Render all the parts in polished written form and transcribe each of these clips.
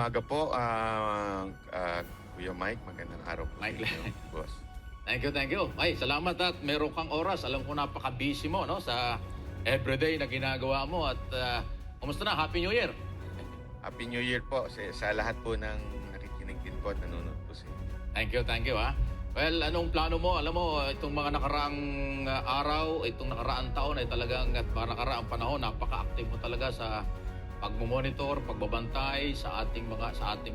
Umaga po, Kuya Mike. Magandang araw po sa Mike inyo, lang. boss. Thank you, thank you. Ay, salamat at meron kang oras. Alam ko napaka-busy mo, no, sa everyday na ginagawa mo. At kumusta na? Happy New Year! Happy New Year po sa lahat po ng nakikinig din po at nanonood po sa inyo. Thank you, ha. Well, anong plano mo? Alam mo, itong mga nakaraang araw, itong nakaraang taon ay talagang, at mga nakaraang panahon, napaka-active mo talaga sa pagmomonitor, pagbabantay sa ating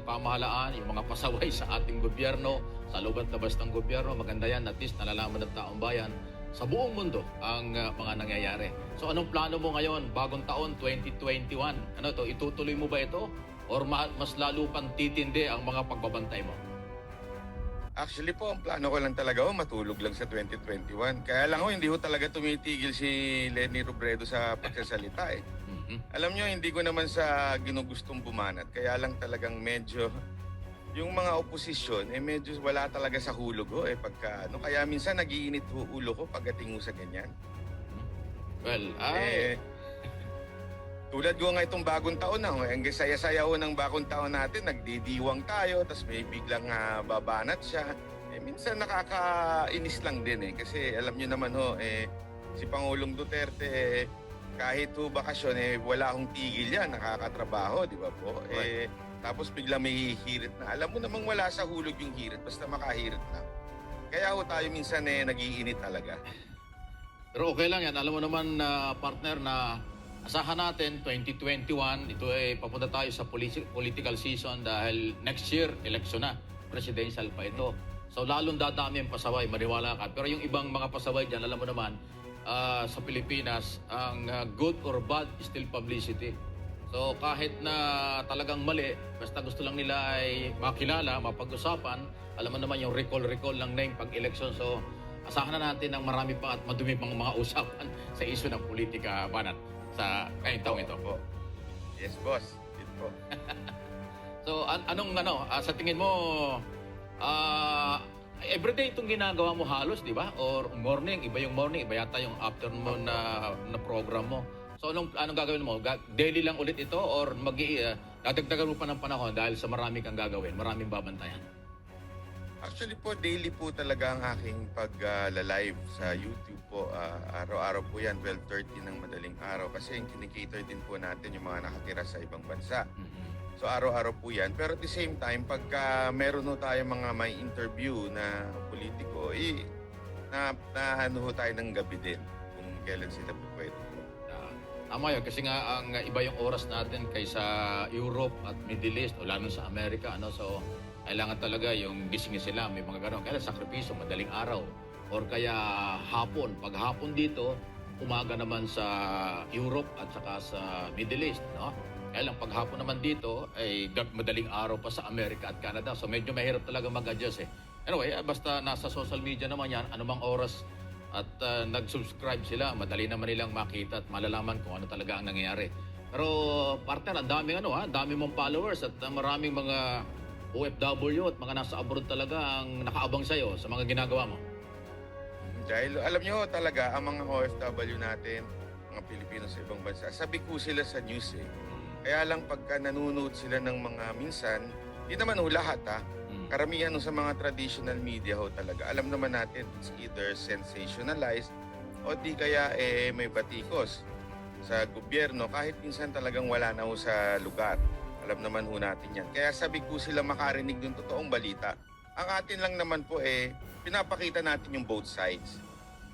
pamahalaan, yung mga pasaway sa ating gobyerno, sa loob at labas ng gobyerno. Maganda yan, at least nalalaman ng taong bayan sa buong mundo ang mga nangyayari. So anong plano mo ngayon, bagong taon 2021? Ano to, itutuloy mo ba ito? Or mas lalo pang titindi ang mga pagbabantay mo? Actually po, ang plano ko lang talaga matulog lang sa 2021. Kaya lang hindi ko talaga tumitigil si Leni Robredo sa pagsasalita eh. Alam nyo, hindi ko naman sa ginugustong bumanat. Kaya lang talagang medyo yung mga oposisyon medyo wala talaga sa hulog pagka kaya minsan nagiinit ulo ko pagdating sa ganyan. Well, tulad ko nga itong bagong taon na, ang saya-saya ng bagong taon natin, nagdidiwang tayo, tapos may biglang babanat siya. Minsan nakakainis lang din kasi alam nyo naman si Pangulong Duterte kahit bakasyon wala akong tigil yan, nakakatrabaho, di ba po? Right. Tapos biglang may hirit na. Alam mo namang wala sa hulog yung hirit, basta makahirit lang. Kaya tayo minsan nagiinit talaga. Pero okay lang yan. Alam mo naman, partner, na asahan natin 2021, ito ay papunta tayo sa political season dahil next year, election na. Presidential pa ito. So lalong dadami ang pasaway, maniwala ka. Pero yung ibang mga pasaway dyan, alam mo naman, sa Pilipinas, ang good or bad is still publicity. So kahit na talagang mali, basta gusto lang nila ay makilala, mapag-usapan, alam mo naman yung recall ng name pag-election. So asahan na natin ng marami pa at madumi pang mga usapan sa issue ng politika, Banat, sa ngayong taong ito. Po. Yes, boss. Yun po. So sa tingin mo, everyday itong ginagawa mo halos, di ba? Or morning, iba yung morning, iba yata yung afternoon na program mo. So anong gagawin mo? Daily lang ulit ito or dadagdagan mo pa ng panahon dahil sa marami kang gagawin, maraming babantayan? Actually po, daily po talaga ang aking pag-live sa YouTube po. Araw-araw po yan, 12:30 ng madaling araw. Kasi yung kinikater din po natin yung mga nakatira sa ibang bansa. So araw-araw po yan. Pero at the same time, pagka meron tayo mga may interview na politiko, tayo ng gabi din kung kailan sila po pwede. Tama yun, kasi nga ang iba yung oras natin kaysa Europe at Middle East o lalo sa Amerika. So kailangan talaga yung gising sila, may mga gano'n. Kaya sakripisyo, madaling araw. Or kaya hapon. Pag hapon dito, umaga naman sa Europe at saka sa Middle East. No? Kaya lang pag hapon naman dito, ay madaling araw pa sa Amerika at Canada. So medyo mahirap talaga mag-adjust Anyway, basta nasa social media naman yan, anumang oras at nag-subscribe sila, madali naman nilang makita at malalaman kung ano talaga ang nangyayari. Pero partner, ang dami mong followers at maraming mga OFW at mga nasa abroad talaga ang nakaabang sa'yo sa mga ginagawa mo. Dahil alam nyo talaga, ang mga OFW natin, mga Pilipino sa ibang bansa, sabi ko sila sa news Kaya lang pagka nanonood sila ng mga minsan, di naman lahat karamihan sa mga traditional media talaga. Alam naman natin, it's either sensationalized o di kaya may batikos sa gobyerno kahit minsan talagang wala na sa lugar. Alam naman natin yan. Kaya sabi ko sila makarinig ng totoong balita. Ang atin lang naman po pinapakita natin yung both sides.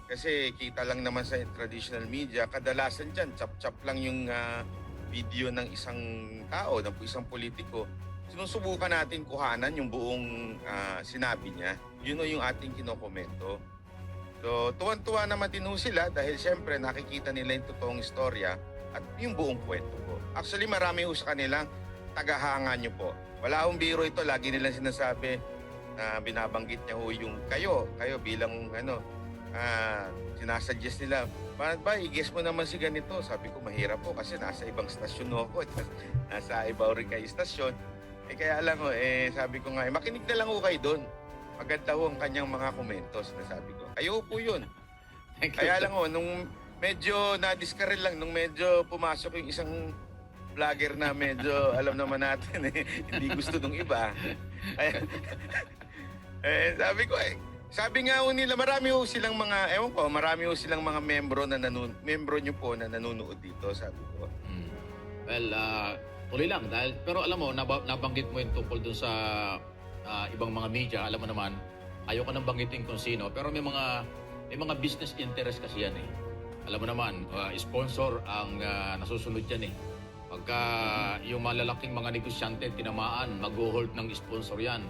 Kasi kita lang naman sa traditional media, kadalasan dyan, chap-chap lang yung video ng isang tao, ng isang politiko. Sinusubukan natin kuhanan yung buong sinabi niya. Yun yung ating kinokomento. So, tuwan-tuwa naman din sila dahil siyempre nakikita nila yung totoong istorya at yung buong kwento po. Actually, marami sa kanilang tagahanga nyo po. Wala akong biro ito. Lagi nilang sinasabi na binabanggit niya yung kayo bilang sinasuggest nila. Ba, i-guess mo naman si ganito. Sabi ko, mahirap po kasi nasa ibang stasyon ako. Nasa ibaw rin kayo stasyon. Kaya lang sabi ko nga, makinig na lang kayo doon. Maganda ang kanyang mga komentos na sabi ko. Kayo po yun. Kaya lang nung medyo na-discourage lang, nung medyo pumasok yung isang vlogger na medyo alam naman natin hindi gusto nung iba. Ay, sabi nga ho nila, marami ho silang mga, ewan ko, marami ho silang mga membro nyo po na nanonood dito, sabi ko. Well, tuloy lang. Pero alam mo, nabanggit mo yung tungkol dun sa ibang mga media. Alam mo naman, ayoko nang banggitin kung sino. Pero may mga business interest kasi yan eh. Alam mo naman, sponsor ang nasusunod yan eh. Pagka yung malalaking mga negosyante tinamaan, mag-hold ng sponsor yan.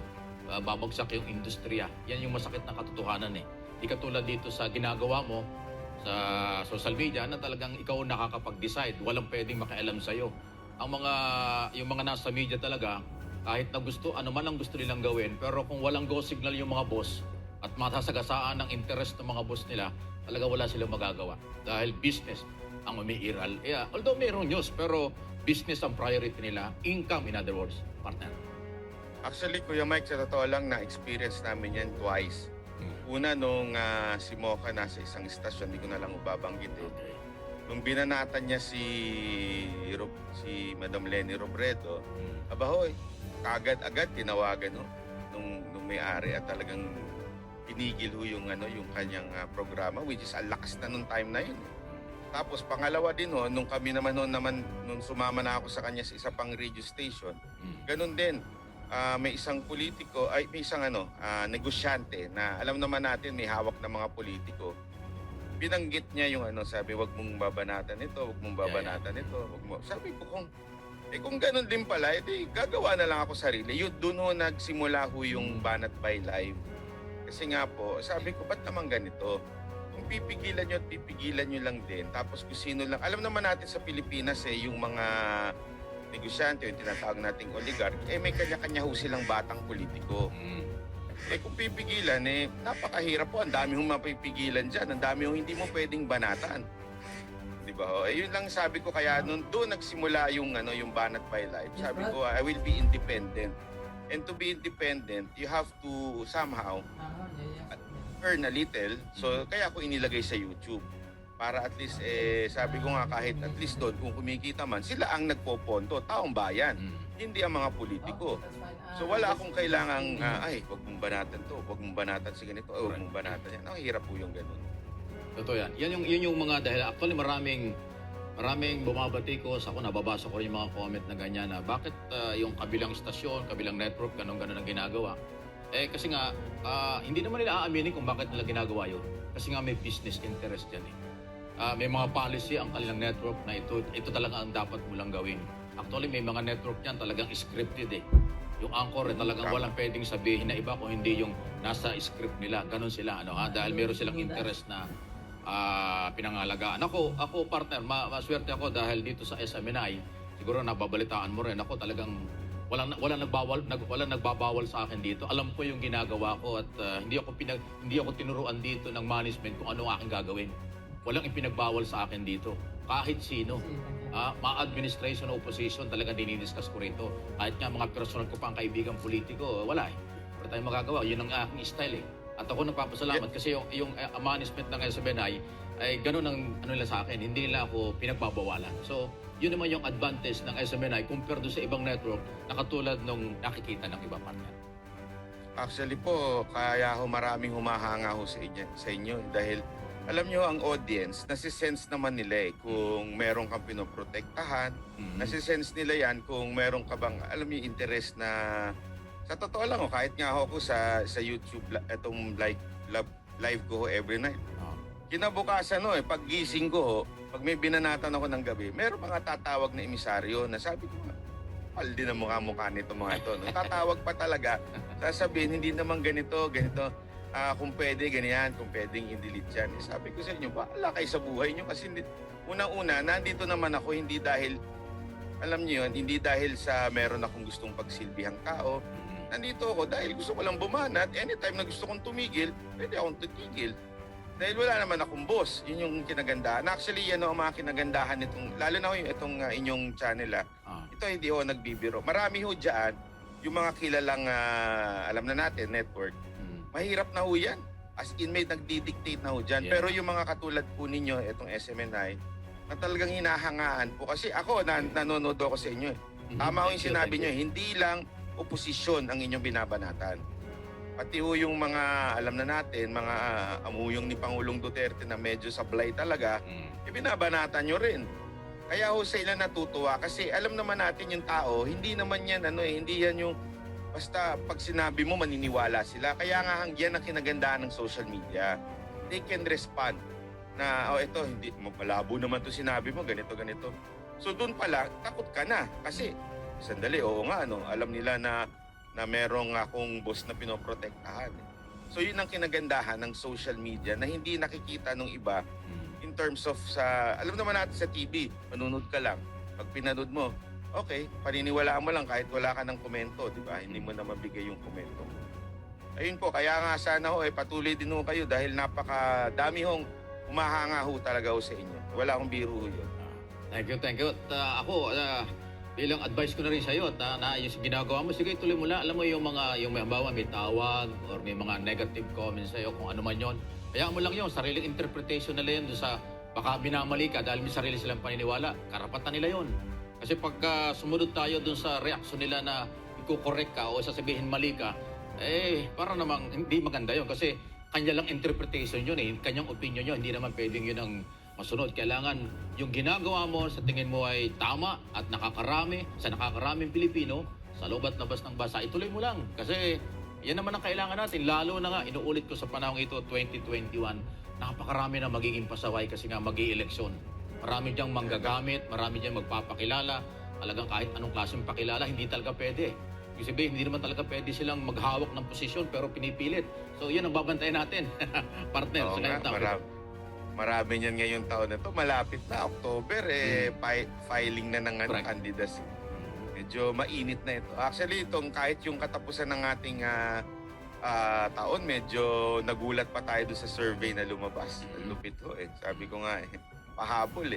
Babagsak yung industriya. Yan yung masakit na katotohanan eh. Di katulad dito sa ginagawa mo sa social media na talagang ikaw nakakapag-decide. Walang pwedeng makialam sa'yo. Yung mga nasa media talaga, kahit na gusto, ano man ang gusto nilang gawin, pero kung walang go signal yung mga boss at matasagasaan ng interest ng mga boss nila, talaga wala silang magagawa. Dahil business ang umiiral. Yeah, although mayroong news, pero business ang priority nila. Income, in other words, partner. Actually, Kuya Mike, sa totoo lang, na-experience namin yan twice. Una, nung si Mocha nasa isang istasyon, hindi ko na lang babanggit eh. Okay. Nung binanatan niya si Madam Lenny Robredo, abahoy, agad tinawagan nung may-ari at talagang pinigil ho yung kanyang programa, which is ang lakas na nung time na yun. Tapos pangalawa din ho, nung kami naman nung sumama na ako sa kanya sa isa pang radio station, ganun din. May isang politiko, may isang negosyante na alam naman natin may hawak na mga politiko. Binanggit niya yung sabi, wag mong babanatan ito, wag mong babanatan ito, wag mo. Sabi ko kung ganun din pala, edi gagawa na lang ako sarili. Yun doon ho nagsimula ho yung Banat by Live. Kasi nga po, sabi ko, ba't naman ganito? Kung pipigilan nyo at pipigilan nyo lang din, tapos kung sino lang, alam naman natin sa Pilipinas yung mga negosyante, yung tinatawag nating oligarch, may kanya-kanya ho silang batang politiko. Kung pipigilan, napakahirap po. Ang dami hong mapipigilan dyan. Ang dami hong hindi mo pwedeng banatan. Di ba ho? Yun lang sabi ko, kaya doon nagsimula yung Banat by Life. Sabi ko, I will be independent. And to be independent, you have to somehow earn a little. So, kaya ako inilagay sa YouTube. Para at least, sabi ko nga kahit at least doon, kung kumikita man, sila ang nagpoponto, taong bayan. Hindi ang mga politiko. So wala akong kailangang, wag mong banatan to, wag mong banatan si ganito, wag mong banatan yan. Ang hirap po yung ganun. Totoo yan. Yun yung mga dahil actually maraming bumabatikos. Ako nababasa ko rin yung mga comment na ganyan na bakit yung kabilang istasyon, kabilang network, ganun-ganun ang ginagawa. Kasi nga, hindi naman nila aaminin kung bakit nila ginagawa yun. Kasi nga may business interest yan eh. May mga policy ang kanilang network na ito talaga ang dapat mo lang gawin. Actually, may mga network yan talagang scripted eh. Yung anchor talagang walang pwedeng sabihin na iba kung hindi yung nasa script nila. Ganon sila, dahil meron silang interest na pinangalagaan. Ako partner, maswerte ako dahil dito sa SMNI, siguro nababalitaan mo rin, ako talagang walang nagbabawal sa akin dito. Alam ko yung ginagawa ko at hindi ako tinuruan dito ng management kung ano ang aking gagawin. Walang ipinagbawal sa akin dito. Kahit sino. Ma-administration o opposition, talaga dinidiscuss ko rito. Kahit nga mga personal ko pang kaibigang politiko, wala eh. Wala tayong magagawa. Yun ang aking style eh. At ako nagpapasalamat kasi yung management ng SMNI ay ganun ang nila sa akin. Hindi nila ako pinagbabawalan. So, yun naman yung advantage ng SMNI compared doon sa ibang network na katulad nung nakikita ng iba partner. Actually po, kaya maraming humahanga sa inyo dahil alam nyo, ang audience, nasisense naman nila kung meron kang pinoprotektahan. Nasisense nila yan kung meron ka bang, alam nyo, interest na, sa totoo lang, kahit nga ako sa YouTube, itong live ko every night. Kinabukasan, pag gising ko, pag may binanatan ako ng gabi, meron mga tatawag na emisaryo na sabi ko, paldi na mukha nito mga ito. Tatawag pa talaga, sasabihin, hindi naman ganito. Kung pwede, ganyan, kung pwedeng i-delete yan. Sabi ko sa inyo, bahala kayo sa buhay nyo kasi unang-una, nandito naman ako hindi dahil, alam nyo yun, hindi dahil sa meron akong gustong pagsilbihang tao. Nandito ako dahil gusto ko lang bumanat. Anytime na gusto kong tumigil, pwede akong tutigil. Dahil wala naman akong boss. Yun yung kinagandahan. Actually, yan ang mga kinagandahan nitong, lalo na itong inyong channel. Ito hindi ho nagbibiro. Marami ho dyan, yung mga kilalang, alam na natin, network. Mahirap na ho yan. As in, may nagdi-dictate na ho dyan. Yeah. Pero yung mga katulad po ninyo, itong SMNI, na talagang hinahangaan po. Kasi ako, nanonood ako sa inyo. Tama ko yung sinabi nyo, hindi lang oposisyon ang inyong binabanatan. Pati ho yung mga, alam na natin, mga amuyong ni Pangulong Duterte na medyo sablay talaga, binabanatan nyo rin. Kaya ho sila natutuwa kasi alam naman natin yung tao, hindi naman yan, hindi yan yung basta pag sinabi mo maniniwala sila. Kaya nga yan ang kinagandahan ng social media. They can respond na, ito, hindi, malabo naman to sinabi mo, ganito, ganito. So doon pala, takot ka na. Kasi, sandali, oo nga, alam nila na merong akong boss na pinoprotektahan. So yun ang kinagandahan ng social media na hindi nakikita ng iba in terms of alam naman natin sa TV, manunod ka lang. Pag pinanood mo, okay, paniniwalaan mo lang kahit wala ka ng komento, di ba? Hindi mo na mabigay yung komento. Ayun po, kaya nga sana patuloy din ho kayo dahil napakadami hong humahanga ho talaga ho sa inyo. Wala akong biro ho yun. Thank you. At ako, bilang advice ko na rin sa iyo na yung ginagawa mo, sige tuloy mo lang. Alam mo yung halimbawa may tawag or may mga negative comments sa iyo, kung ano man yon. Kaya mo lang yun, sariling interpretation nila yun doon sa baka binamali ka dahil may sarili silang paniniwala. Karapatan nila yun. Kasi pagka sumunod tayo doon sa reaksyon nila na iko-correct ka o sasabihin mali ka, para namang hindi maganda yun. Kasi kanya lang interpretation yun kanyang opinion yun. Hindi naman pwedeng yun ang masunod. Kailangan yung ginagawa mo sa tingin mo ay tama at nakakaraming Pilipino sa loob at labas ng bansa, ituloy mo lang. Kasi yan naman ang kailangan natin. Lalo na nga, inuulit ko sa panahong ito, 2021, napakarami na magiging pasaway kasi nga mag-i-eleksyon. Marami diyang manggagamit, marami diyang magpapakilala. Talagang kahit anong klaseng pakilala, hindi talaga pwede. Ibig sabihin, hindi naman talaga pwede silang maghawak ng posisyon pero pinipilit. So yan ang babantayan natin. Partner, Oo nga, marami niyan ngayong taon na to. Malapit na, October, filing na ng candidacy. Medyo mainit na ito. Actually, kahit yung katapusan ng ating taon, medyo nagulat pa tayo doon sa survey na lumabas. Lupit ho Sabi ko nga pahabol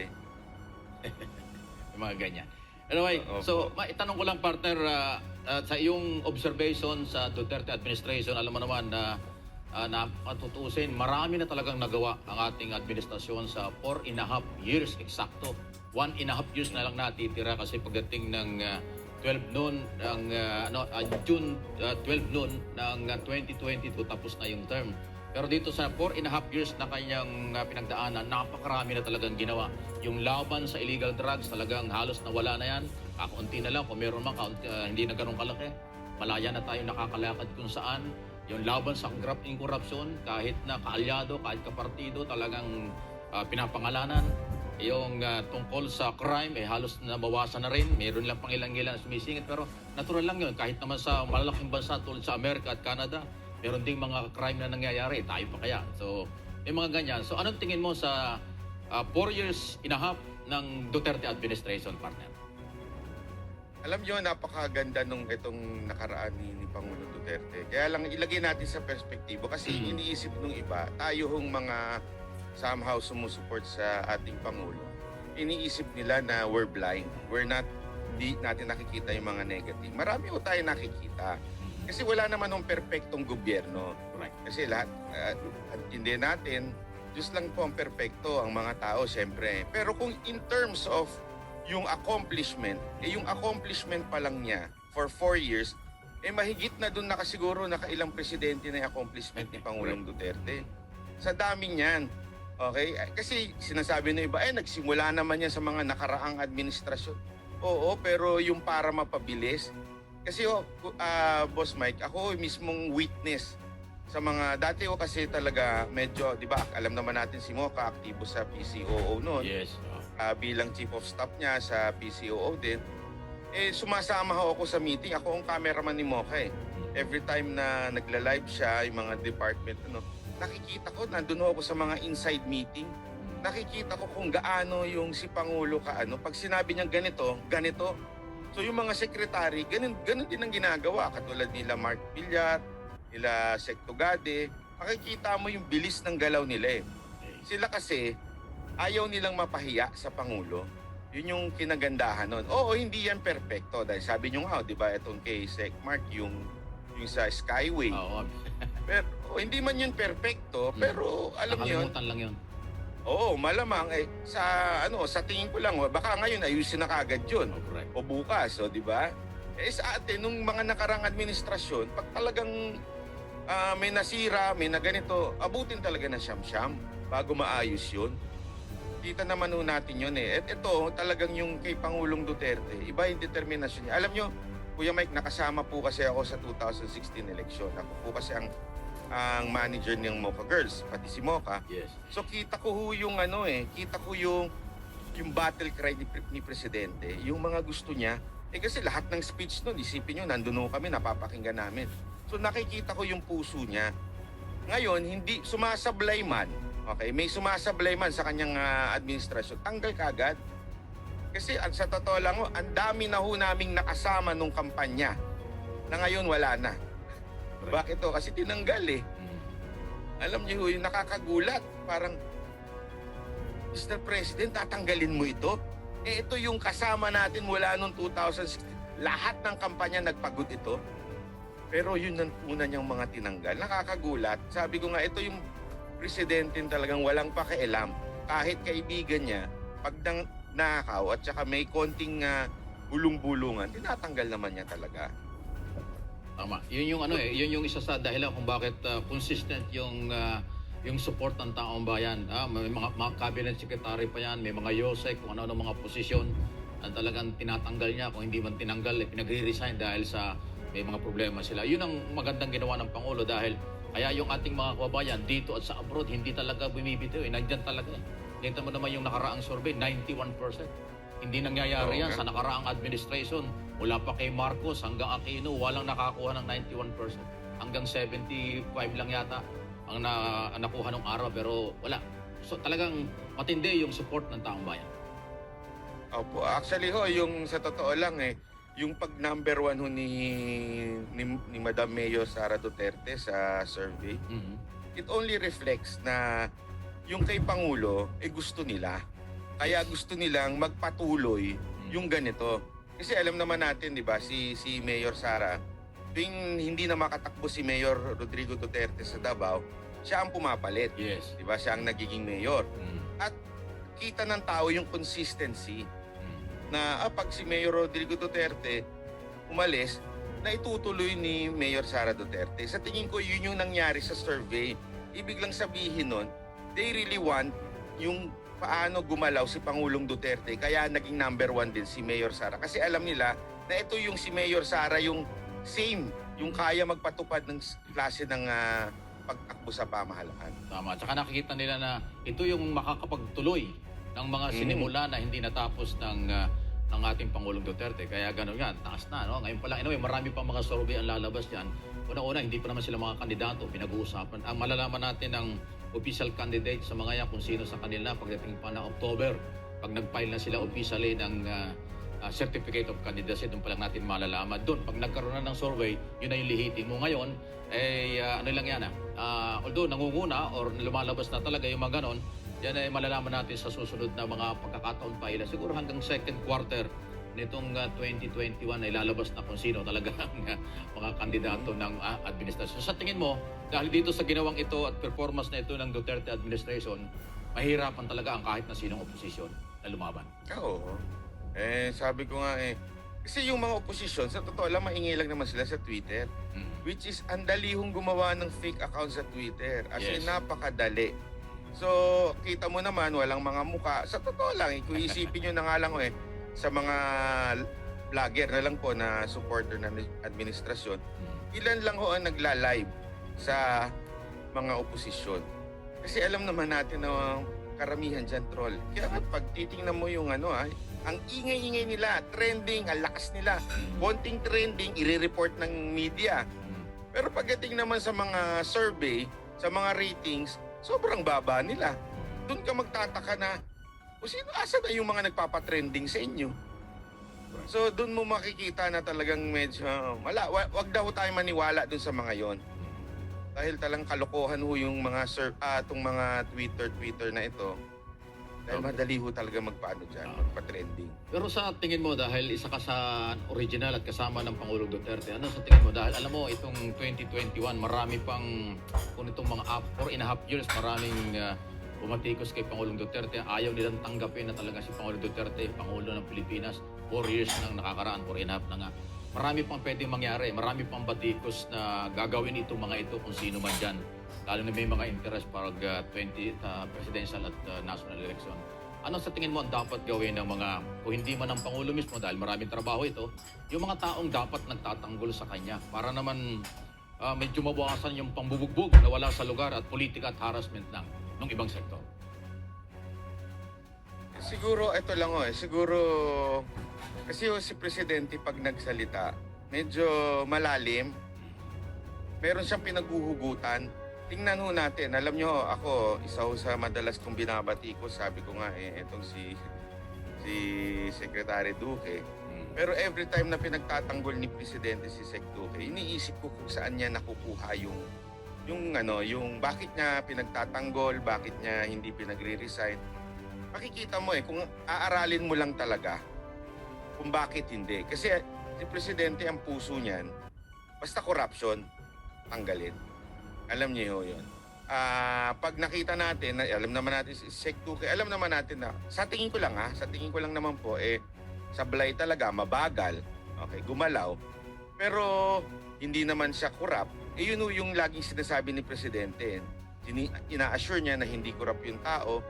Yung mga ganyan. Anyway, so maitanong ko lang partner, sa iyong observation sa Duterte administration, alam mo naman na napatutusin, marami na talagang nagawa ang ating administrasyon sa 4.5 years eksakto. 1.5 years na lang natitira kasi pagdating ng 12 noon ng June 12 noon ng 2022 tapos na yung term. Pero dito sa 4.5 years na kanyang pinagdaanan, napakarami na talagang ginawa. Yung laban sa illegal drugs talagang halos nawala na yan. Kakunti na lang, kung meron man, hindi na ganun kalaki. Malaya na tayo nakakalakad kung saan. Yung laban sa graft and corruption, kahit na kaalyado, kahit kapartido, talagang pinapangalanan. Yung tungkol sa crime, halos nabawasan na rin. Meron lang pang ilang-ilang sumisingit, pero natural lang yun. Kahit naman sa malalaking bansa tulad sa Amerika at Canada, meron ding mga crime na nangyayari. Tayo pa kaya. So, may mga ganyan. So, anong tingin mo sa 4 years and a half ng Duterte administration, partner? Alam nyo, napakaganda nung itong nakaraan ni Pangulong Duterte. Kaya lang ilagay natin sa perspektibo kasi iniisip nung iba, tayo hong mga somehow sumusuport sa ating Pangulo. Iniisip nila na we're blind. Di natin nakikita yung mga negative. Marami ho tayo nakikita. Kasi wala naman ng perpektong gobyerno. Right. Kasi lahat, hindi natin, Diyos lang po ang perpekto, ang mga tao, siyempre. Pero kung in terms of yung accomplishment, yung accomplishment pa lang niya for 4 years, mahigit na doon nakasiguro nakailang presidente na yung accomplishment ni Pangulong Duterte. Sa dami niyan. Okay? Kasi sinasabi ng iba, nagsimula naman yan sa mga nakaraang administrasyon. Oo, pero yung para mapabilis. Kasi Boss Mike, ako mismong witness sa mga, dati kasi talaga medyo, di ba, alam naman natin si Mocha, aktibo sa PCOO noon. Yes. Bilang chief of staff niya sa PCOO din. Sumasama ako sa meeting. Ako ang cameraman ni Mocha Every time na nagla-live siya, yung mga department, nakikita ko, nandun ako sa mga inside meeting. Nakikita ko kung gaano yung si Pangulo pag sinabi niya ganito, ganito. So yung mga secretary, ganun din ang ginagawa. Katulad nila Mark Villar, nila Sec Tugade, makikita mo yung bilis ng galaw nila Sila kasi, ayaw nilang mapahiya sa Pangulo. Yun yung kinagandahan nun. Oo, hindi yan perfecto. Dahil sabi nyo nga, di ba, itong kay Sec Mark, yung sa Skyway. Oo. Pero hindi man yun perfecto, pero alam niyo yun. Nakalimutan lang yun. Oo, malamang sa tingin ko lang, baka ngayon ayusin na kaagad 'yun Oh, correct. o bukas, di ba? Sa atin nung mga nakarang administrasyon, pag talagang may nasira, may na ganito, abutin talaga ng siyam-siyam bago maayos 'yun. Kita naman ho natin 'yun eh. At ito talagang yung kay Pangulong Duterte, iba yung determinasyon niya. Alam nyo, Kuya Mike, nakasama po kasi ako sa 2016 election. Ako po kasi ang manager ng Mocha Girls, pati si Mocha. Yes. So kita ko ho yung kita ko yung battle cry ni Presidente, yung mga gusto niya. Kasi lahat ng speech nun, isipin nyo, nandun ho kami, napapakinggan namin. So nakikita ko yung puso niya. Ngayon, hindi sumasablay man, okay, may sumasablay man sa kanyang administrasyon, tanggal kagad. Kasi sa totoo lang ho, ang dami na ho naming nakasama nung kampanya na ngayon wala na. Bakit to? Kasi tinanggal eh. Alam niyo ho, yung nakakagulat, parang, Mr. President, tatanggalin mo ito? Ito yung kasama natin mula noong 2016. Lahat ng kampanya nagpagod ito. Pero yun ang una niyang mga tinanggal. Nakakagulat. Sabi ko nga, ito yung presidente talagang walang pakialam. Kahit kaibigan niya, pag nakaw at saka may konting bulong-bulungan, tinatanggal naman niya talaga. Tama. Yun yung yun yung isa sa dahilan kung bakit consistent yung support ng taong bayan. May mga cabinet secretary pa yan, may mga yosek, kung ano-ano mga posisyon na talagang tinatanggal niya. Kung hindi man tinanggal, pinagre-resign dahil sa may mga problema sila. Yun ang magandang ginawa ng Pangulo dahil kaya yung ating mga kababayan dito at sa abroad, hindi talaga bumibitaw. Nandyan talaga. Kita mo naman yung nakaraang survey, 91%. Hindi nangyayari yan sa nakaraang administration. Mula pa kay Marcos hanggang Aquino, walang nakakuha ng 91%. Hanggang 75 lang yata ang nakuha ng araw, pero wala. So talagang matindi yung support ng taong bayan. Opo, actually ho, yung sa totoo lang yung pag number 1 ho ni Madam Mayor Sara Duterte sa survey, it only reflects na yung kay Pangulo, gusto nila. Kaya gusto nilang magpatuloy yung ganito. Kasi alam naman natin, di ba, si Mayor Sara, tuwing hindi na makatakbo si Mayor Rodrigo Duterte sa Davao, siya ang pumapalit. Yes. Di ba, siya ang nagiging mayor. At kita ng tao yung consistency na pag si Mayor Rodrigo Duterte umalis, na itutuloy ni Mayor Sara Duterte. Sa tingin ko, yun yung nangyari sa survey. Ibig lang sabihin nun, they really want yung paano gumalaw si Pangulong Duterte, kaya naging number 1 din si Mayor Sara. Kasi alam nila na ito yung si Mayor Sara yung same, yung kaya magpatupad ng klase ng pagtakbo sa pamahalaan. Tama. Tsaka nakikita nila na ito yung makakapagtuloy ng mga sinimula na hindi natapos ng ating Pangulong Duterte. Kaya gano'n yan, taas na. No? Ngayon pa lang, marami pa mga survey ang lalabas yan. Una-una, hindi pa naman sila mga kandidato, pinag-uusapan. Ang malalaman natin ng official candidate sa mga yan kung sino sa kanila pagdating pa ng October, pag nag-file na sila officially ng certificate of candidacy, doon pa lang natin malalaman. Doon, pag nagkaroon na ng survey, yun ay lihitin mo. Ngayon, ano lang yan although nangunguna or lumalabas na talaga yung mga ganon, yan ay malalaman natin sa susunod na mga pagkakataon pa ilan. Siguro hanggang second quarter nitong 2021 ay lalabas na kung sino talaga ang mga kandidato ng administrasyon. Sa tingin mo, dahil dito sa ginawang ito at performance na ito ng Duterte administration, mahirapan talaga ang kahit na sinong oposisyon na lumaban. Oo. Sabi ko nga kasi yung mga oposisyon, sa totoo lang, maingay lang naman sila sa Twitter. Which is, ang dalihong gumawa ng fake account sa Twitter. As in, napakadali. So, kita mo naman, walang mga muka. Sa totoo lang, kung isipin nyo na nga lang sa mga vlogger na lang po na supporter ng administrasyon, ilan lang ho ang nagla-live sa mga oposisyon. Kasi alam naman natin na karamihan dyan troll. Kaya pag titingnan mo yung ang ingay-ingay nila, trending, ang lakas nila. Konting trending, i-report ng media. Pero pagdating naman sa mga survey, sa mga ratings, sobrang baba nila. Doon ka magtataka na, sino asa na yung mga nagpapatrending sa inyo? So doon mo makikita na talagang medyo, wag daw tayo maniwala doon sa mga yon. Dahil talang kalokohan ho yung mga itong mga Twitter na ito. Dahil madali ho talaga magpaano dyan, magpa-trending. Pero sa tingin mo, dahil isa ka sa original at kasama ng Pangulong Duterte, ano sa tingin mo? Dahil alam mo, itong 2021, marami pang, kung itong mga 4.5 years, maraming bumatikos kay Pangulong Duterte. Ayaw nilang tanggapin na talaga si Pangulong Duterte, Pangulo ng Pilipinas. 4 years nang nakakaraan, 4.5 na nga. Marami pang pwedeng mangyari, marami pang batikos na gagawin itong mga ito kung sino man dyan. Lalo na may mga interest pag 20 presidential at national election. Ano sa tingin mo ang dapat gawin ng mga, kung hindi man ang Pangulo mismo dahil maraming trabaho ito, yung mga taong dapat nagtatanggol sa kanya para naman medyo mabawasan yung pambubugbog na wala sa lugar at politika at harassment ng ibang sektor? Siguro, ito lang siguro, kasi si Presidente pag nagsalita, medyo malalim, meron siyang pinaghuhugutan. Tingnan ho natin, alam nyo, ako, isa ho sa madalas kong binabati ko, sabi ko nga itong si Secretary Duque. Pero every time na pinagtatanggol ni Presidente si Sec Duque, iniisip ko kung saan niya nakukuha yung bakit niya pinagtatanggol, bakit niya hindi pinagre-resign. Makikita mo kung aaralin mo lang talaga kung bakit hindi. Kasi si Presidente, ang puso niyan, basta corruption, tanggalin. Alam niyo yun. Pag nakita natin, alam naman natin si Sec Duque, alam naman natin na, sa tingin ko lang naman po, sablay talaga, mabagal, okay, gumalaw. Pero hindi naman siya corrupt. Yun yung laging sinasabi ni Presidente. Ina-assure niya na hindi corrupt yung tao.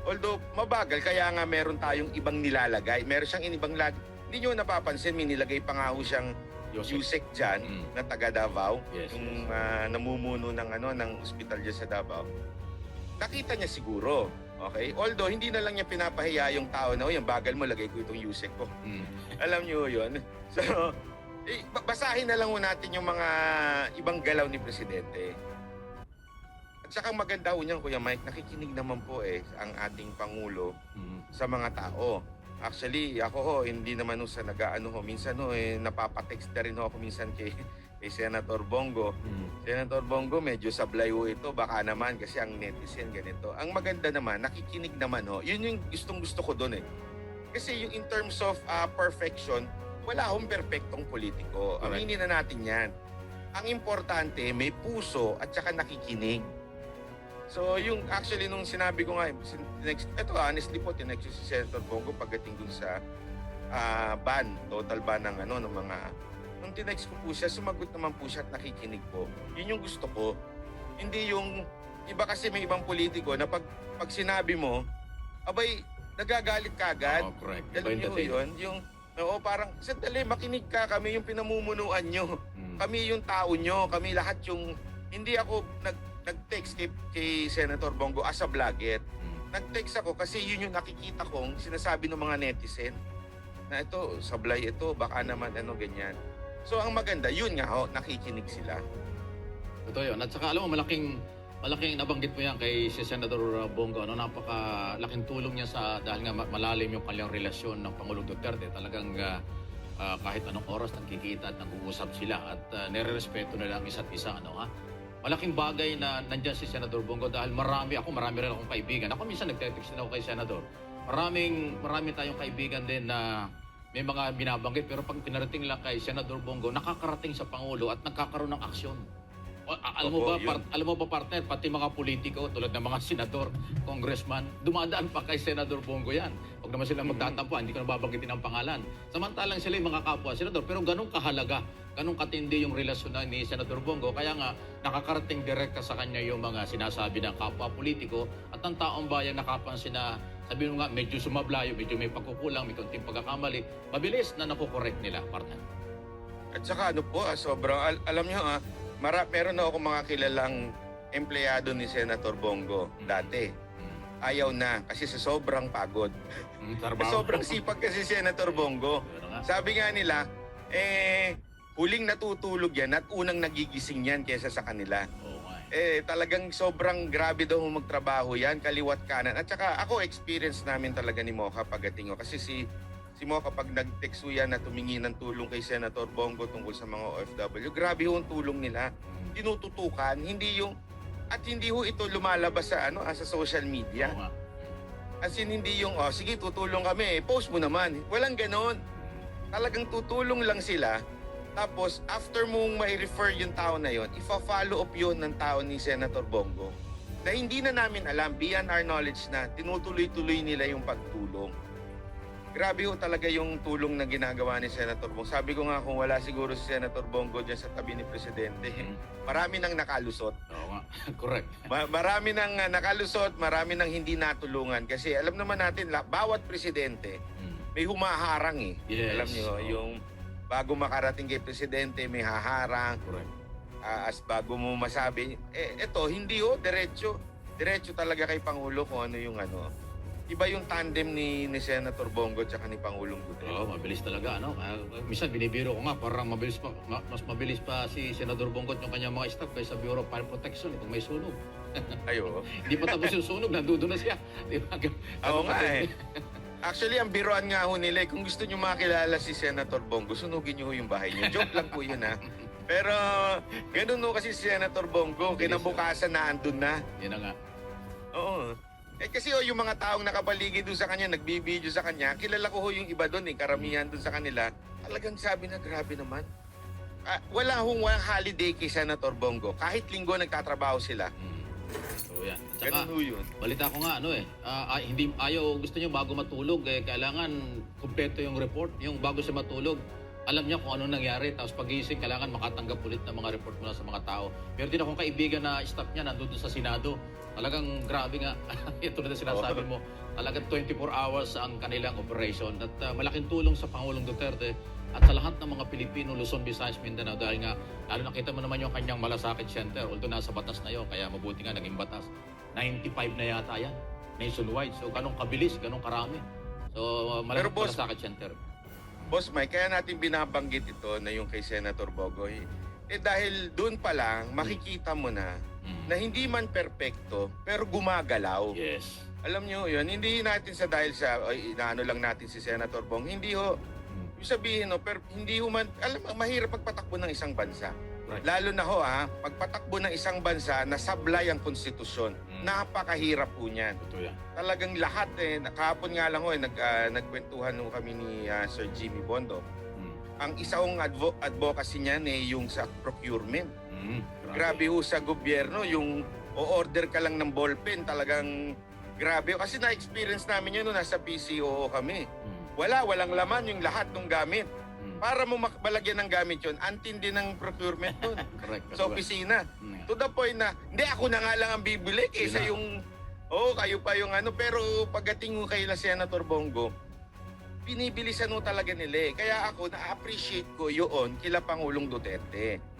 Although mabagal, kaya nga meron tayong ibang nilalagay. Meron siyang ibang hindi nyo napapansin, may nilagay pa nga ho siyang Yusek dyan, na taga Davao, Yes, yung namumuno ng ospital dyan sa Davao. Nakita niya siguro, okay? Although hindi na lang niya pinapahiya yung tao na, yung bagal mo, lagay ko itong Yusek ko. Alam niyo yun? So, basahin na lang ho natin yung mga ibang galaw ni Presidente. At saka maganda ho niyan, Kuya Mike, nakikinig naman po ang ating Pangulo sa mga tao. Actually, ako hindi naman sa minsan napapatext na rin ako minsan kay Senator Bongo. Senator Bongo, medyo sablay ito, baka naman kasi ang netizen ganito. Ang maganda naman, nakikinig naman yun yung gustong-gusto ko doon Kasi yung in terms of perfection, wala akong perfectong politiko. Aminin na natin yan. Ang importante, may puso at saka nakikinig. So, yung actually nung sinabi ko nga, ito honestly po, tinext si Senator Bongo pagdating dun sa total ban ng mga, nung tinext ko po siya, sumagot naman po siya at nakikinig po. Yun yung gusto ko. Hindi yung, iba kasi may ibang politiko na pag sinabi mo, abay, nagagalit ka agad. Oh, correct. Alam niyo yun, parang, sandali, makinig ka, kami yung pinamumunuan nyo. Kami yung tao nyo, kami lahat yung, hindi ako nag-text kay Senator Bongo as a vlogger. Nag-text ako kasi yun yung nakikita kong sinasabi ng mga netizen na ito, sablay ito, baka naman ganyan. So ang maganda, yun nga nakikinig sila. Totoo yun. At saka alam mo, malaking nabanggit mo yan kay si Senator Bongo. Napakalaking tulong niya dahil nga malalim yung kanyang relasyon ng Pangulong Duterte. Talagang kahit anong oras nagkikita at nag-uusap sila at nire-respeto nila ang isa't isa. Malaking bagay na nandyan si Senator Bongo dahil marami rin akong kaibigan. Ako minsan nagte-text din ako kay Senator. Marami tayong kaibigan din na may mga binabanggit pero pag pinarating lang kay Senator Bongo, nakakarating sa Pangulo at nagkakaroon ng aksyon. Alam mo ba partner, pati mga politiko tulad ng mga senador, congressman, dumadaan pa kay Senator Bongo yan. Huwag naman sila magtatampo, hindi ko nababanggitin ang pangalan. Samantalang sila yung mga kapwa senador, pero ganun kahalaga, ganun katindi yung relasyon ni Senator Bongo, kaya nga nakakarating direkta sa kanya yung mga sinasabi ng kapwa politiko at ang taong bayan nakapansin na sabihin mo nga medyo sumablayo, medyo may pagkukulang, may konting pagkakamali, mabilis na nakukorek nila, partner. At saka sobrang, alam nyo meron na ako mga kilalang empleyado ni Senator Bongo dati. Ayaw na kasi sa sobrang pagod. Sobrang sipag kasi Senator Bongo. Sabi nga nila, huling natutulog yan at unang nagigising yan kesa sa kanila. Talagang sobrang grabe daw magtrabaho yan, kaliwat kanan. At saka ako, experience namin talaga ni Mocha pagdating ko. Kasi si Mocha kapag nag-text yan na tumingi ng tulong kay Senator Bongo tungkol sa mga OFW, grabe yung tulong nila. Tinututukan, hindi ho ito lumalabas sa social media. As in, hindi yung, sige, tutulong kami, post mo naman. Walang ganon. Talagang tutulong lang sila. Tapos, after mong mai-refer yung tao na yon, ifa-follow up yun ng tao ni Senator Bongo. na hindi na namin alam, beyond our knowledge na tinutuloy-tuloy nila yung pagtulong. Grabe ho talaga yung tulong na ginagawa ni Senator Bongo. Sabi ko nga kung wala siguro si Senator Bongo dyan sa tabi ni Presidente, marami nang nakalusot. Oo nga, correct. Marami nang nakalusot, marami nang hindi natulungan. Kasi alam naman natin, bawat Presidente may humaharang eh. Yes. Alam niyo, yung bago makarating kay Presidente, may haharang. Correct. As bago mo masabi, eto, hindi ho, diretso. Diretso talaga kay Pangulo kung ano yung ano. Iba yung tandem ni Senator Bongo at ni Pangulong Duterte. Oo, mabilis talaga, ano? Minsan binibiro ko nga, parang mas mabilis pa si Senador Bongo at yung kanyang mga staff kaysa Bureau of Fire Protection kung may sunog. Ayo. Hindi pa tapos yung sunog, nandoon na siya. Di ba? Oo nga eh. Actually, ang biroan nga ho nila, kung gusto nyo makilala si Senator Bongo, sunugin nyo ho yung bahay niyo. Joke lang po yun ha. Pero ganun ho kasi si Senator Bongo, kinabukasan na andun na. Yan na nga. Oo. Kasi yung mga taong nakapaligid doon sa kanya, nagbibideo sa kanya, kilala ko ho yung iba doon karamihan doon sa kanila, talagang sabi na grabe naman. Walang holiday kay Senator Bongo. Kahit linggo nagtatrabaho sila. So yan. At saka, Ganun ho yun. balita ko nga, hindi, gusto niyo bago matulog, kailangan kumpleto yung report. Yung bago siya matulog, alam niya kung ano nangyari. Tapos pagising, kailangan makatanggap ulit ng mga report mula sa mga tao. Meron din akong kaibigan na staff niya, nandun sa Senado. Talagang grabe nga. Ito na sinasabi mo. Talagang 24 hours ang kanilang operation. At malaking tulong sa Pangulong Duterte at sa lahat ng mga Pilipino, Luzon, Visayas, Mindanao. Dahil nga, lalo nakita mo naman yung kanyang malasakit center. Although nasa batas na yun, kaya mabuti nga naging batas. 95 na yata yan. Nationwide. So, ganong kabilis, ganong karami. So, Pero boss, malasakit center. Boss Mike, kaya natin binabanggit ito na yung kay Senator Bongo. Dahil doon pa lang, makikita mo na hindi man perpekto, pero gumagalaw. Yes. Alam nyo yun, hindi natin sa dahil sa, inaano lang natin si Senator Bong, hindi ho, yung sabihin ho, pero hindi ho man, alam mo, mahirap pagpatakbo ng isang bansa. Right. Lalo na ho pagpatakbo ng isang bansa na sablay ang konstitusyon. Napakahirap po niyan. Totoo yan. Talagang lahat kahapon nga lang ho, nagkwentuhan ho kami ni Sir Jimmy Bondo. Ang isang advocacy niyan yung sa procurement. Grabe ho sa gobyerno, yung o-order ka lang ng ballpen, talagang grabe. Kasi na-experience namin yun nung nasa PCOO kami. Walang laman yung lahat ng gamit. Para mo mabalagyan ng gamit yun, antindi ng procurement dun. Correct. Sa opisina. To the point na, hindi ako na nga lang ang bibili kaysa yung, kayo pa yung ano. Pero pagdating mo kay Senator Bongo, binibilisan mo talaga nila. Kaya ako, na-appreciate ko yun kila Pangulong Duterte.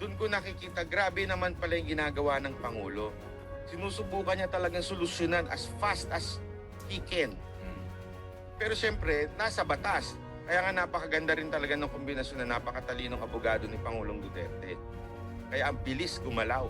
Doon ko nakikita, grabe naman pala yung ginagawa ng Pangulo. Sinusubukan niya talagang solusyonan as fast as he can. Pero siyempre, nasa batas. Kaya nga napakaganda rin talaga ng kombinasyon na napakatalinong abogado ni Pangulong Duterte. Kaya ang bilis gumalaw.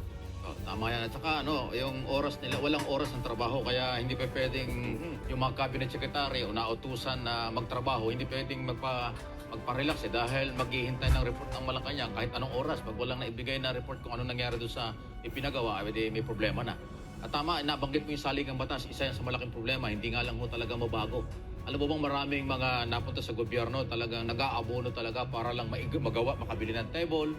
Tama yan. At saka yung oras nila, walang oras ng trabaho. Kaya hindi pa pwedeng yung mga cabinet secretary o nautusan na magtrabaho, hindi pwedeng magpa-relax dahil maghihintay ng report ng Malacanang kahit anong oras. Pag walang naibigay na report kung ano nangyari doon sa ipinagawa, may problema na. At tama, nabanggit mo yung saligang batas, isa yan sa malaking problema. Hindi nga lang talaga mabago. Alam mo bang maraming mga napunta sa gobyerno talagang nag-aabono talaga para lang magawa, makabili ng table,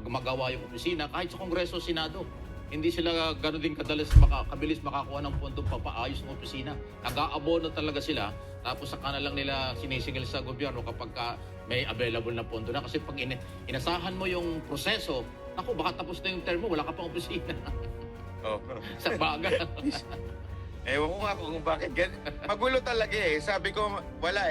magawa yung opisina, kahit sa Kongreso, Senado. Hindi sila gano'n din kabilis makakuha ng pondong papaayos ng opisina. Nag-aabono talaga sila, tapos saka na lang nila sinisingil sa gobyerno kapag may available na pondo na. Kasi pag inasahan mo yung proseso, naku, baka tapos na yung term mo, wala ka pang opisina. Sa bagay. Ewan ko nga kung bakit magulo talaga Sabi ko, wala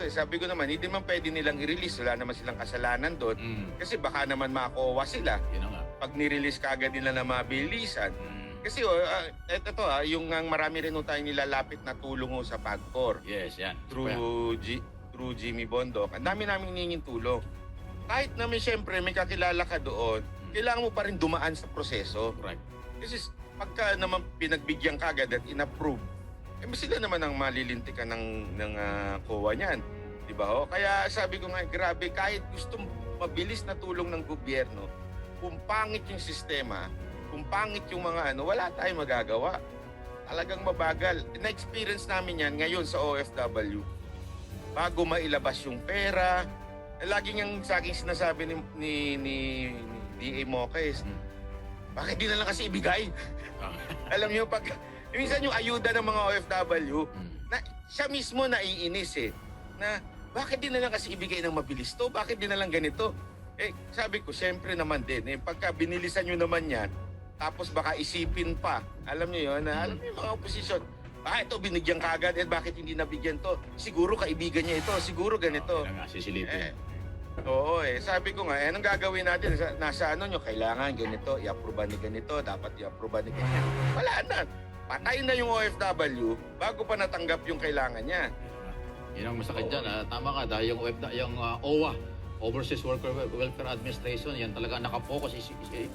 Sabi ko naman, hindi man pwede nilang i-release. Wala naman silang kasalanan doon. Kasi baka naman makuha sila. Yun nga. Pag ni-release kaagad nila na mabilisan. Kasi ito yung marami rin tayong nilalapit na tulong sa PAGCOR. Yes, yan. Through Jimmy Bondo. Ang dami namin hiningin tulong. Kahit namin siyempre may kakilala ka doon, kailangan mo pa rin dumaan sa proseso. Right. Kasi pagka naman pinagbigyan ka agad at in-approve, sila naman ang malilintikan ng COA niyan. Di ba? Kaya sabi ko nga, grabe, kahit gusto mabilis na tulong ng gobyerno, kung pangit yung sistema, kung pangit yung mga wala tayong magagawa. Talagang mabagal. Na-experience namin yan ngayon sa OFW. Bago mailabas yung pera, lagi niyang sa akin sinasabi ni DA Moques, bakit di na lang kasi ibigay? Alam niyo, minsan yung ayuda ng mga OFW, Mm. na siya mismo naiinis na bakit din na lang kasi ibigay ng mabilis to? Bakit din na lang ganito? Sabi ko, syempre naman din, pagka binilisan nyo naman yan, tapos baka isipin pa, alam niyo yun, alam niyo yung mga oposisyon, ito binigyan ka agad, bakit hindi nabigyan to? Siguro kaibigan niya ito, siguro ganito. Kaya nga, sisilipin. Oo sabi ko nga, anong gagawin natin? Nasa ano nyo, kailangan ganito, i-approve ni ganito, dapat i-approve ni ganyan. Wala na. Patay na yung OFW bago pa natanggap yung kailangan niya. Yun ang masakit dyan. Tama ka, dahil yung OWA, Overseas Worker Welfare Administration, yan talaga nakapokus.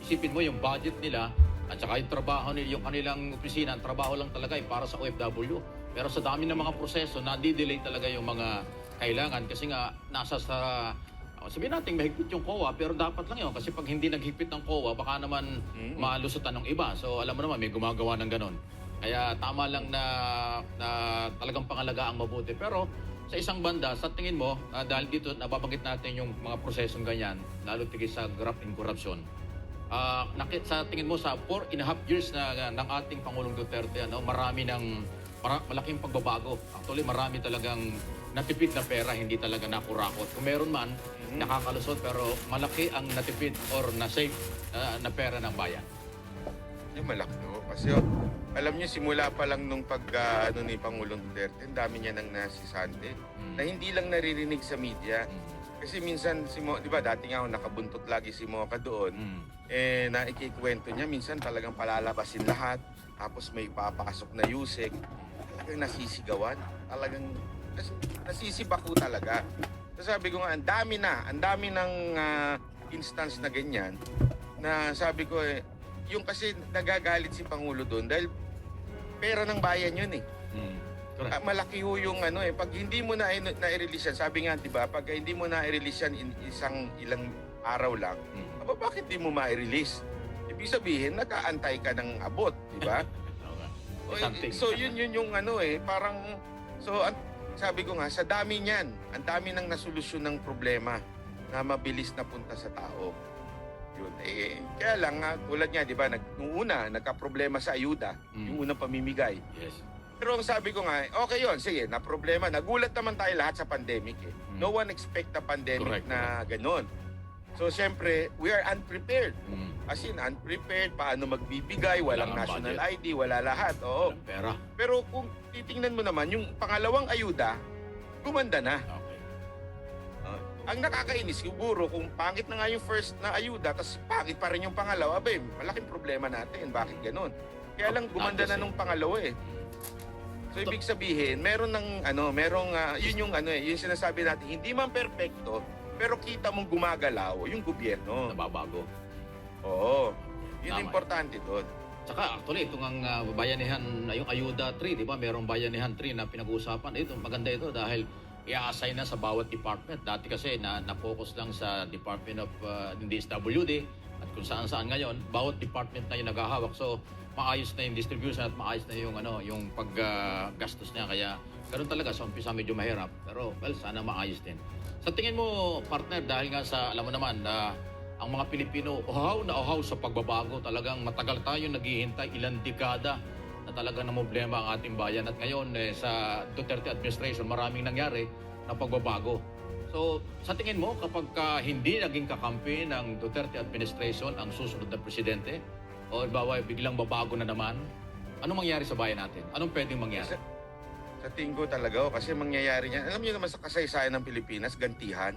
Isipin mo yung budget nila at saka yung trabaho nila, yung kanilang opisina, ang trabaho lang talaga para sa OFW. Pero sa dami ng mga proseso, nadi-delay talaga yung mga kailangan kasi nga nasa sa sabihin natin mahigpit yung COA, pero dapat lang yun kasi pag hindi naghigpit ng COA, baka naman malusutan ng iba. So alam mo naman, may gumagawa ng ganon. Kaya tama lang na talagang pangalagaan mabuti. Pero sa isang banda, sa tingin mo, dahil dito nababanggit natin yung mga prosesong ganyan, lalo tigil sa graft and corruption, sa tingin mo sa 4.5 years ng ating Pangulong Duterte, malaking pagbabago. Actually, marami talagang natipid na pera, hindi talaga nakurakot. Kung meron man, nakakalusot, pero malaki ang natipid or na-save na pera ng bayan. Yung malaki kasi alam niyo, simula pa lang nung ni Pangulong Duterte, ang dami niya nang nasisante na hindi lang naririnig sa media. Kasi minsan, di ba, dati nga nakabuntot lagi si Mocha doon, na ikikwento niya, minsan talagang palalabasin lahat, tapos may papasok na yusek, talagang nasisigawan, talagang nasisibako talaga. So sabi ko nga, ang dami ng instance na ganyan, na sabi ko yung kasi nagagalit si Pangulo doon dahil pera ng bayan yun malaki ho yung pag hindi mo na-release yan, sabi nga, di ba, pag hindi mo na-release yan ilang araw lang, bakit di mo ma-release? Ibig sabihin, nakaantay ka ng abot, di ba? So yun yung parang, sabi ko nga, sa dami niyan, ang dami ng nasolusyon ng problema na mabilis na punta sa tao. Yun. Kaya lang, tulad nga, di ba, nung una, nagka-problema sa ayuda, yung unang pamimigay. Yes. Pero ang sabi ko nga, okay yun, sige, na problema. Nagulat naman tayo lahat sa pandemic. No one expect a pandemic na ganon. So, siyempre, we are unprepared. As in, unprepared, paano magbibigay, walang national budget. ID, wala lahat. Oo. Walang pera. Pero kung titingnan mo naman, yung pangalawang ayuda, gumanda na. Okay. Ang nakakainis, siguro, kung pangit na nga yung first na ayuda, tapos pangit pa rin yung pangalawa, malaking problema natin. Bakit ganon? Kaya lang, gumanda na nung pangalawa So, ibig sabihin, meron yun yung yung sinasabi natin, hindi man perpekto, pero kita mong gumagalaw yung gobyerno. Nababago. Oo. Yun Tama. importante doon. Tsaka actually, itong ang bayanihan, yung Ayuda 3, di ba? Merong bayanihan 3 na pinag-uusapan. Ito, maganda ito dahil i-assign na sa bawat department. Dati kasi na-focus lang sa Department of DSWD at kung saan-saan ngayon, bawat department na yung naghahawak. So, maayos na yung distribution at maayos na yung paggastos niya. Kaya, ganoon talaga, sa umpisa medyo mahirap. Pero, well, sana maayos din. Sa tingin mo, partner, dahil nga alam mo naman, ang mga Pilipino, uhaw sa pagbabago. Talagang matagal tayo naghihintay, ilang dekada na talagang namblema ang ating bayan. At ngayon, sa Duterte administration, maraming nangyari na pagbabago. So, sa tingin mo, kapag hindi naging kakampi ng Duterte administration ang susunod na presidente, o biglang babago na naman, anong mangyari sa bayan natin? Anong pwedeng mangyari? Sa tingin ko talaga, kasi mangyayari niyan. Alam niyo naman sa kasaysayan ng Pilipinas, gantihan.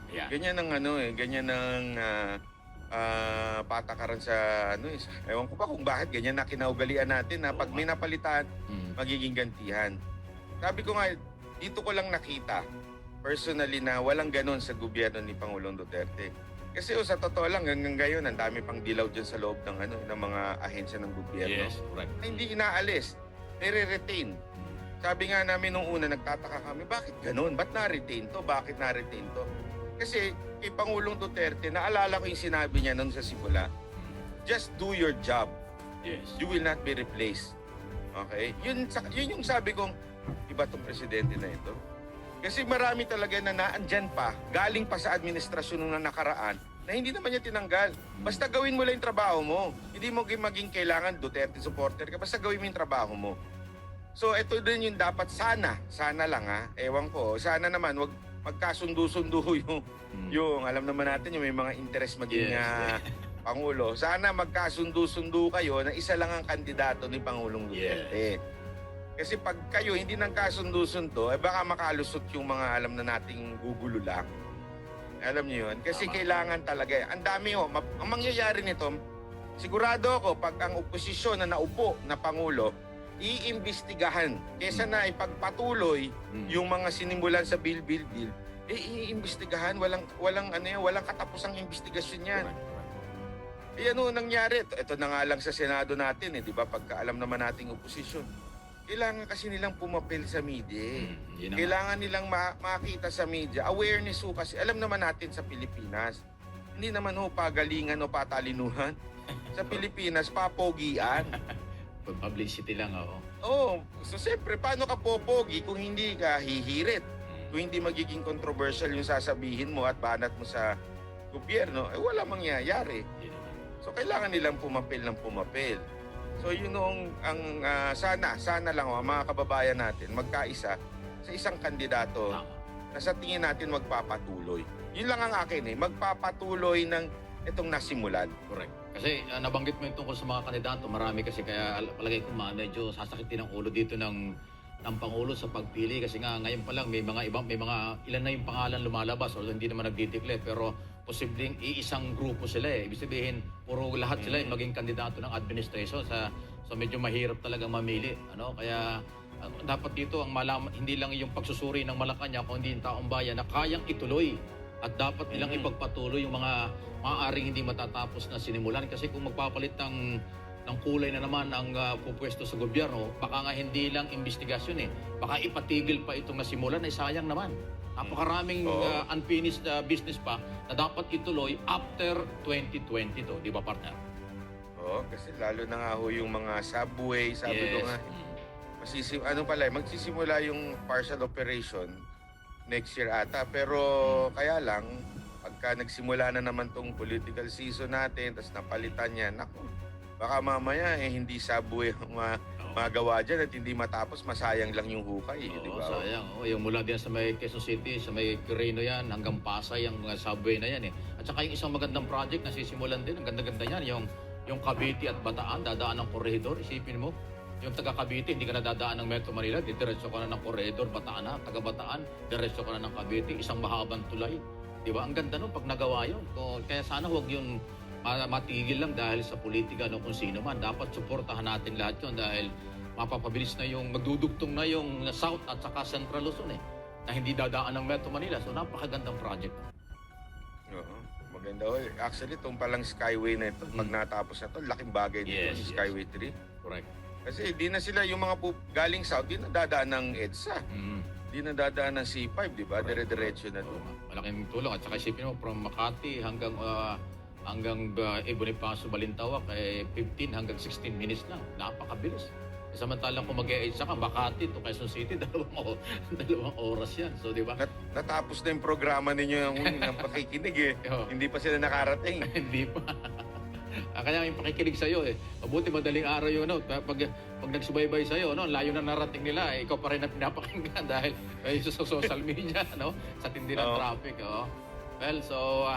Yeah. Ganyan ang ganyan ang patakaran sa ewan ko pa kung bakit ganyan na kinaugalian natin na pag may napalitan, magiging gantihan. Sabi ko nga, dito ko lang nakita personally na walang ganon sa gobyerno ni Pangulong Duterte. Kasi sa totoo lang, hanggang ngayon, ang dami pang dilaw dyan sa loob ng ng mga ahensya ng gobyerno. Yes, correct. Na hindi inaalis, nire-retain. Sabi nga namin nung una, nagtataka kami, bakit ganun? Ba't na-retain to? Bakit na-retain to? Kasi kay Pangulong Duterte, naalala ko yung sinabi niya noon sa simula, just do your job. Yes. You will not be replaced. Okay? Yun yung sabi kong, iba tong presidente na ito. Kasi marami talaga na naandyan pa, galing pa sa administrasyon nung nakaraan, na hindi naman niya tinanggal. Basta gawin mo lang yung trabaho mo. Hindi mo maging kailangan Duterte supporter ka. Basta gawin mo yung trabaho mo. So ito din yung dapat sana lang ewan ko, sana naman wag magkasundo-sundo yung alam naman natin yung may mga interest maging Pangulo. Sana magkasundo-sundo kayo na isa lang ang kandidato ni Pangulong Duterte. Kasi pag kayo hindi nang kasundo-sundo, baka makalusot yung mga alam na nating gugulo lang. Alam niyo yun? Kasi kailangan talaga. Ang dami ang mangyayari nito, sigurado ako pag ang oposisyon na naupo na Pangulo, iimbestigahan. Kesa na ipagpatuloy yung mga sinimulan sa bill, iimbestigahan. Walang katapusang investigasyon yan. Ano nangyari? Ito na nga lang sa Senado natin, di ba? Pagkaalam naman nating oposisyon. Kailangan kasi nilang pumapil sa media. Kailangan nilang makita sa media. Awareness kasi. Alam naman natin sa Pilipinas, hindi naman pagalingan o patalinuhan. Sa Pilipinas, papogian. Publicity lang, So siyempre, paano ka popogi kung hindi ka hihirit? Kung hindi magiging controversial yung sasabihin mo at banat mo sa gobyerno, wala mangyayari. So kailangan nilang pumapil. So yun ang sana lang mga kababayan natin magkaisa sa isang kandidato na sa tingin natin magpapatuloy. Yun lang ang akin magpapatuloy ng itong nasimulan. Correct. Kasi nabanggit mo yung tungkol sa mga kandidato, marami kasi kaya palagay ko medyo sasakit din ang ulo dito ng Pangulo sa pagpili kasi nga ngayon pa lang may mga ilan na yung pangalan lumalabas o hindi naman nagdi-declare pero posibleng iisang grupo sila Ibig sabihin, puro lahat sila maging kandidato ng administration so medyo mahirap talaga mamili. Kaya dapat dito ang malaman, hindi lang yung pagsusuri ng Malacanang kundi yung taong bayan na kayang ituloy at dapat nilang ipagpatuloy yung mga maaaring hindi matatapos na sinimulan kasi kung magpapalit ng kulay na naman ang pupwesto sa gobyerno, baka nga hindi lang investigasyon baka ipatigil pa itong nasimulan ay sayang naman. Napakaraming unfinished business pa na dapat ituloy after 2022, di ba partner? Kasi lalo na nga yung mga subway, sabi ko nga, magsisimula yung partial operation next year ata. Pero kaya lang, pagka nagsimula na naman tong political season natin, tapos napalitan yan, baka mamaya hindi subway ang magawa dyan at hindi matapos, masayang lang yung hukay. Di ba? Sayang. Yung mula din sa may Quezon City, sa may Quirino yan, hanggang Pasay, yung subway na yan At saka yung isang magandang project na sisimulan din, ang ganda-ganda yan, yung Cavite at Bataan, dadaan ng koridor, isipin mo. Yung taga Cavite, hindi ka na dadaan ng Metro Manila, diretso ka na ng koridor, Bataan na, taga Bataan, diretso ka na ng Cavite, isang mahabang tulay. Di ba? Ang ganda nun pag nagawa yun. Kaya sana huwag yung matigil lang dahil sa politika kung sino man. Dapat suportahan natin lahat yun dahil mapapabilis na yung magdudugtong na yung South at saka Central Luzon na hindi dadaan ng Metro Manila. So napakagandang project. Maganda. Actually, itong palang Skyway na ito, pag natapos na ito, laking bagay dito yung Skyway 3. Correct. Kasi di na sila yung mga galing South, di na dadaan ng EDSA. Di na dadaan ng C5, di ba? Dire-diretso na doon. Malaking tulong. At saka isipin mo, from Makati hanggang Bonifacio, Balintawak, 15 hanggang 16 minutes lang. Napakabilis. Samantalang kung mag-e-edge ka, Makati to Quezon City, dalawang oras yan. So, di ba? Natapos na yung programa ninyo ng pakikinig Hindi pa sila nakarating. Hindi pa. Kaya yung pakikinig sa'yo mabuti madaling araw yun. Pag nagsubaybay sa'yo, layo na narating nila, ikaw pa rin ang pinapakinggan dahil sa social media, sa tindi ng traffic. Well, so...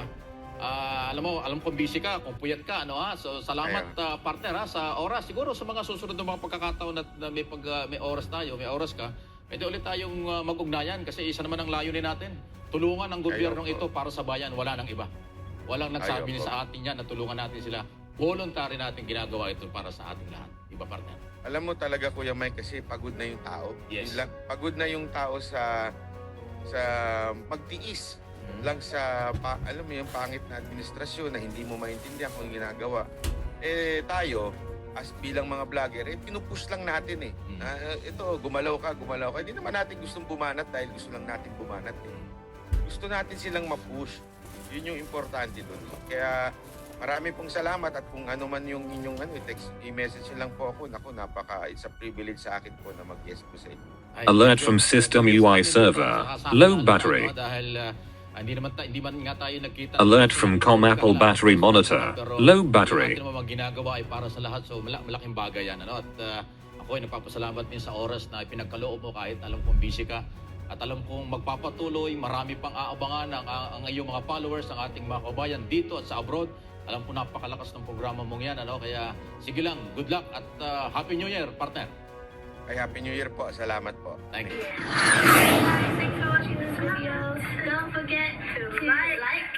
alam kong busy ka, kung puyat ka, So, salamat partner sa oras. Siguro sa mga susunod na mga pagkakataon na may oras tayo, may oras ka, pwede ulit tayong mag-ugnayan kasi isa naman ang layunin natin. Tulungan ang gobyernong ito para sa bayan, wala nang iba. Walang nagsabi sa atin yan na tulungan natin sila. Voluntary natin ginagawa ito para sa ating lahat. Iba partner. Alam mo talaga Kuya Mike kasi pagod na yung tao. Yes. Pagod na yung tao sa magtiis. Lang sa alam mo yung pangit na administrasyon na hindi mo maintindihan kung ginagawa. Tayo as bilang mga vlogger, pinupush lang natin ito, gumalaw ka. Hindi naman natin gustong bumanat dahil gusto lang natin bumanat Gusto natin silang ma-push. Yun yung importante doon. Kaya marami pong salamat at kung ano man yung inyong text, i-message lang po ako. It's a privilege sa akin po na mag-guest po sa inyo. Alert from system UI server. Low battery. Dahil Hindi man nga tayo nagkita. Alert from ComApple battery monitor. Low battery. Yung mga ginagawa ay para sa lahat. So malaking bagay yan. Ano? At ako ay nagpapasalamat din sa oras na pinagkaloob mo kahit alam kong busy ka. At alam kong magpapatuloy, marami pang aabangan ang iyong mga followers, ang ating mga kabayan dito at sa abroad. Alam ko napakalakas ng programa mong yan. Ano? Kaya sige lang, good luck at Happy New Year, partner. Ay, Happy New Year po. Salamat po. Thank you. Thanks for watching this video. Don't forget to like,